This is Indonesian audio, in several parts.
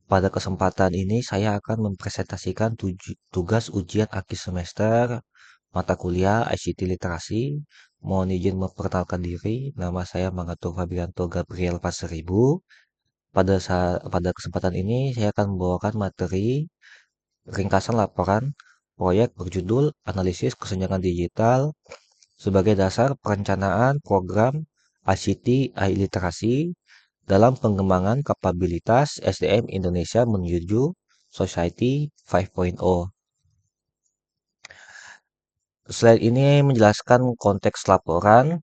Pada kesempatan ini saya akan mempresentasikan tugas ujian akhir semester mata kuliah ICT Literasi. Mohon izin memperkenalkan diri, nama saya Mangatur Fabianto Gabriel Paseribu. Pada kesempatan ini saya akan membawakan materi ringkasan laporan proyek berjudul Analisis Kesenjangan Digital sebagai dasar perencanaan program ICT Literasi dalam pengembangan kapabilitas SDM Indonesia menuju Society 5.0. Slide ini menjelaskan konteks laporan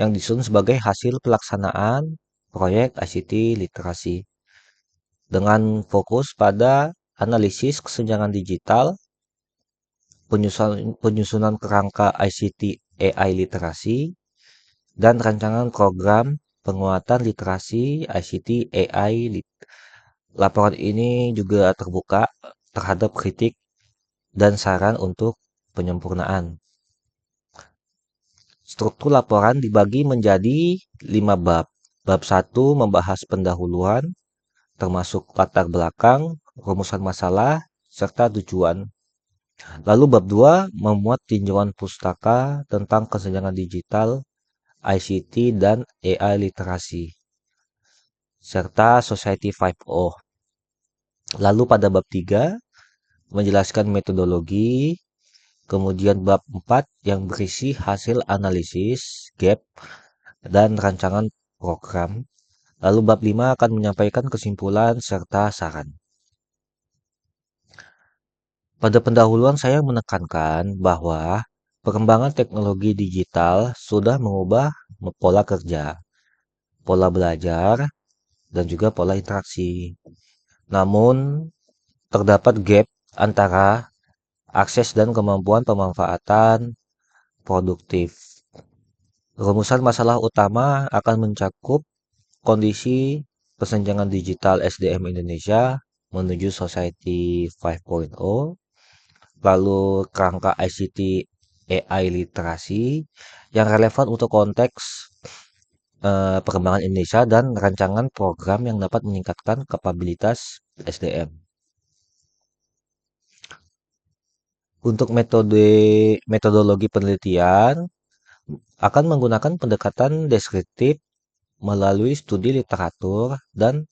yang disusun sebagai hasil pelaksanaan proyek ICT literasi dengan fokus pada analisis kesenjangan digital, penyusunan kerangka ICT AI literasi, dan rancangan program penguatan literasi ICT AI. Laporan ini juga terbuka terhadap kritik dan saran untuk penyempurnaan. Struktur laporan dibagi menjadi 5 bab. Bab 1 membahas pendahuluan, termasuk latar belakang, rumusan masalah, serta tujuan. Lalu bab 2 memuat tinjauan pustaka tentang kesenjangan digital, ICT, dan AI literasi, serta Society 5.0. Lalu pada bab 3 menjelaskan metodologi, kemudian bab 4 yang berisi hasil analisis, gap, dan rancangan program. Lalu bab 5 akan menyampaikan kesimpulan serta saran. Pada pendahuluan saya menekankan bahwa perkembangan teknologi digital sudah mengubah pola kerja, pola belajar, dan juga pola interaksi. Namun, terdapat gap antara akses dan kemampuan pemanfaatan produktif. Rumusan masalah utama akan mencakup kondisi kesenjangan digital SDM Indonesia menuju Society 5.0, lalu kerangka ICT AI literasi yang relevan untuk konteks perkembangan Indonesia dan rancangan program yang dapat meningkatkan kapabilitas SDM. Untuk metodologi penelitian akan menggunakan pendekatan deskriptif melalui studi literatur dan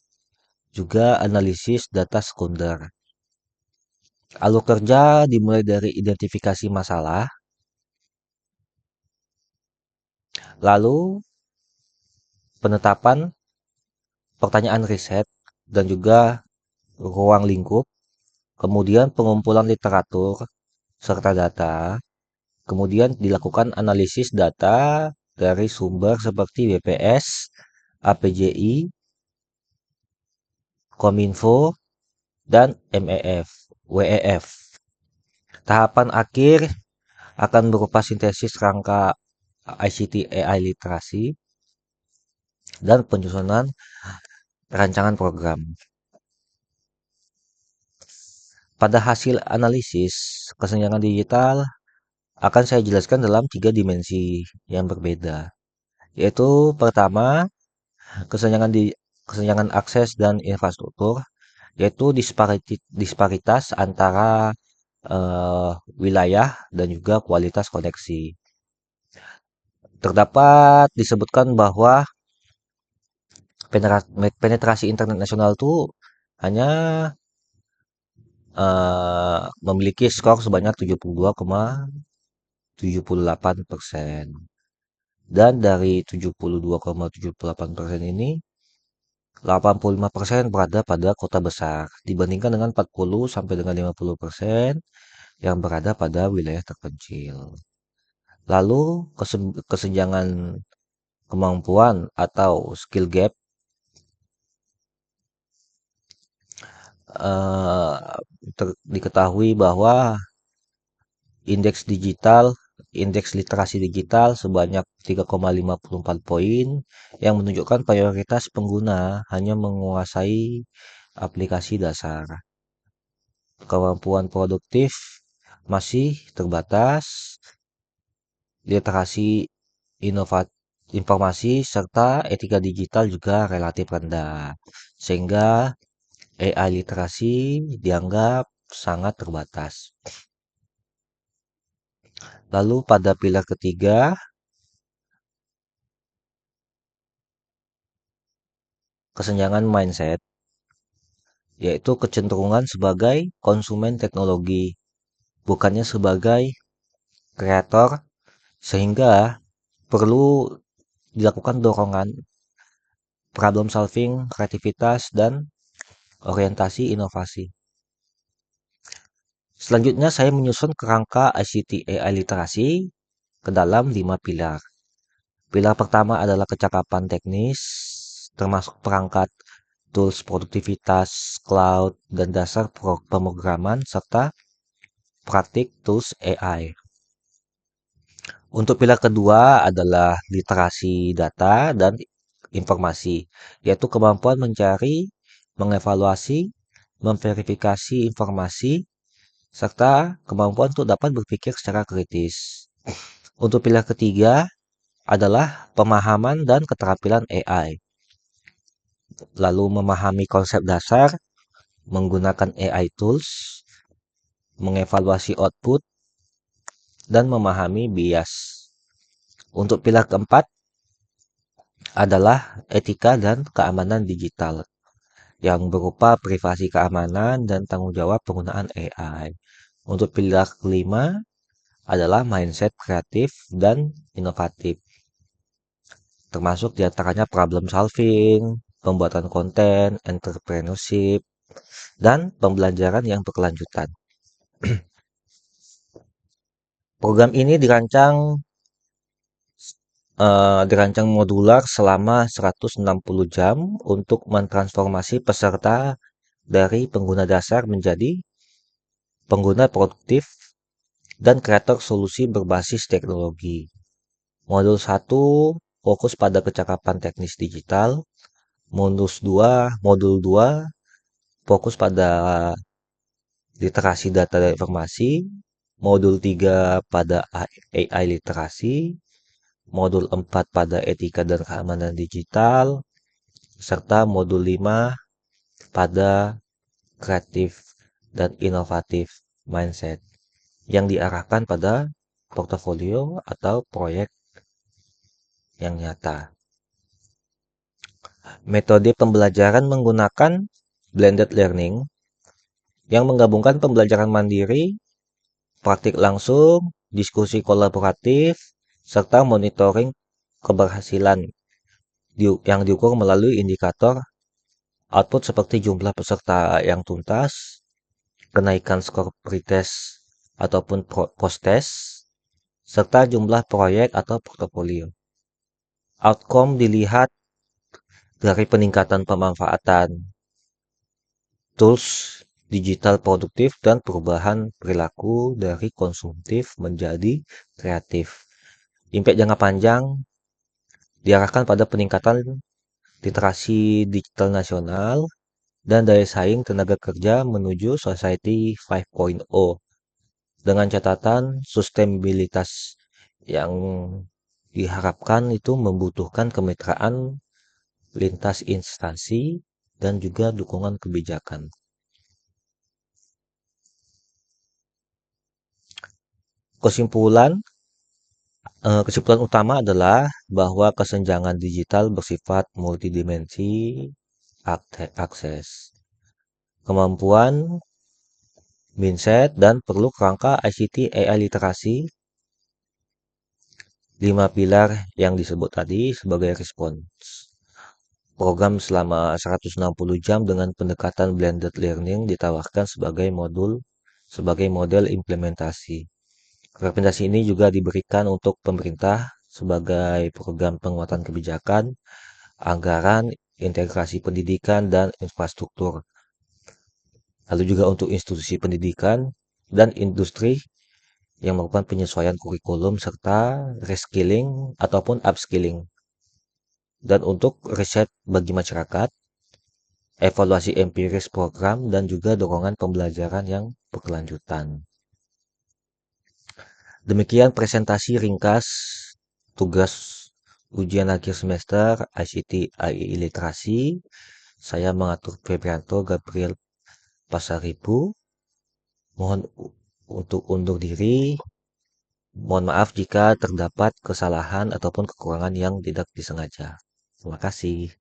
juga analisis data sekunder. Alur kerja dimulai dari identifikasi masalah, lalu penetapan pertanyaan riset dan juga ruang lingkup, kemudian pengumpulan literatur serta data, kemudian dilakukan analisis data dari sumber seperti BPS, APJI, Kominfo, dan WEF. Tahapan akhir akan berupa sintesis rangka ICT AI literasi dan penyusunan rancangan program. Pada hasil analisis kesenjangan digital akan saya jelaskan dalam 3 dimensi yang berbeda, yaitu pertama kesenjangan akses dan infrastruktur, yaitu disparitas antara wilayah dan juga kualitas koneksi. Terdapat disebutkan bahwa penetrasi internet nasional itu hanya memiliki skor sebanyak 72,78%. Dan dari 72,78% ini 85% berada pada kota besar dibandingkan dengan 40 sampai dengan 50% yang berada pada wilayah terpencil. Lalu kesenjangan kemampuan atau skill gap eh, diketahui bahwa indeks literasi digital sebanyak 3,54 poin yang menunjukkan mayoritas pengguna hanya menguasai aplikasi dasar. Kemampuan produktif masih terbatas, literasi informasi serta etika digital juga relatif rendah. Sehingga AI literasi dianggap sangat terbatas. Lalu pada pilar ketiga, kesenjangan mindset, yaitu kecenderungan sebagai konsumen teknologi, bukannya sebagai kreator, sehingga perlu dilakukan dorongan problem solving, kreativitas, dan orientasi inovasi. Selanjutnya saya menyusun kerangka ICT AI literasi ke dalam 5 pilar. Pilar pertama adalah kecakapan teknis, termasuk perangkat, tools produktivitas, cloud, dan dasar pemrograman, serta praktik tools AI. Untuk pilar kedua adalah literasi data dan informasi, yaitu kemampuan mencari, mengevaluasi, memverifikasi informasi, serta kemampuan untuk dapat berpikir secara kritis. Untuk pilar ketiga adalah pemahaman dan keterampilan AI, lalu memahami konsep dasar, menggunakan AI tools, mengevaluasi output, dan memahami bias. Untuk pilar keempat adalah etika dan keamanan digital yang berupa privasi keamanan dan tanggung jawab penggunaan AI. Untuk pilar kelima adalah mindset kreatif dan inovatif, termasuk diantaranya problem solving, pembuatan konten, entrepreneurship, dan pembelajaran yang berkelanjutan. Program ini dirancang modular selama 160 jam untuk mentransformasi peserta dari pengguna dasar menjadi pengguna produktif dan kreator solusi berbasis teknologi. Modul 1 fokus pada kecakapan teknis digital. Modul 2 fokus pada literasi data dan informasi. Modul 3 pada AI literasi. Modul 4 pada etika dan keamanan digital. Serta modul 5 pada kreatif dan inovatif mindset yang diarahkan pada portofolio atau proyek yang nyata. Metode pembelajaran menggunakan blended learning yang menggabungkan pembelajaran mandiri, praktik langsung, diskusi kolaboratif, serta monitoring keberhasilan yang diukur melalui indikator output seperti jumlah peserta yang tuntas, kenaikan skor pretest ataupun post-test, serta jumlah proyek atau portofolio. Outcome dilihat dari peningkatan pemanfaatan tools digital produktif dan perubahan perilaku dari konsumtif menjadi kreatif. Impact jangka panjang diarahkan pada peningkatan literasi digital nasional dan daya saing tenaga kerja menuju Society 5.0 dengan catatan sustainabilitas yang diharapkan itu membutuhkan kemitraan lintas instansi dan juga dukungan kebijakan. Kesimpulan utama adalah bahwa kesenjangan digital bersifat multidimensi akses, kemampuan, mindset, dan perlu kerangka ICT AI literasi 5 pilar yang disebut tadi sebagai respons. Program selama 160 jam dengan pendekatan blended learning ditawarkan sebagai model implementasi. Rekomendasi ini juga diberikan untuk pemerintah sebagai program penguatan kebijakan, anggaran, integrasi pendidikan, dan infrastruktur. Lalu juga untuk institusi pendidikan dan industri yang melakukan penyesuaian kurikulum serta reskilling ataupun upskilling. Dan untuk riset bagi masyarakat, evaluasi empiris program, dan juga dorongan pembelajaran yang berkelanjutan. Demikian presentasi ringkas tugas ujian akhir semester ICT AI literasi Saya mengatur Febrianto Gabriel Pasaribu. Mohon untuk undur diri. Mohon maaf jika terdapat kesalahan ataupun kekurangan yang tidak disengaja. Terima kasih.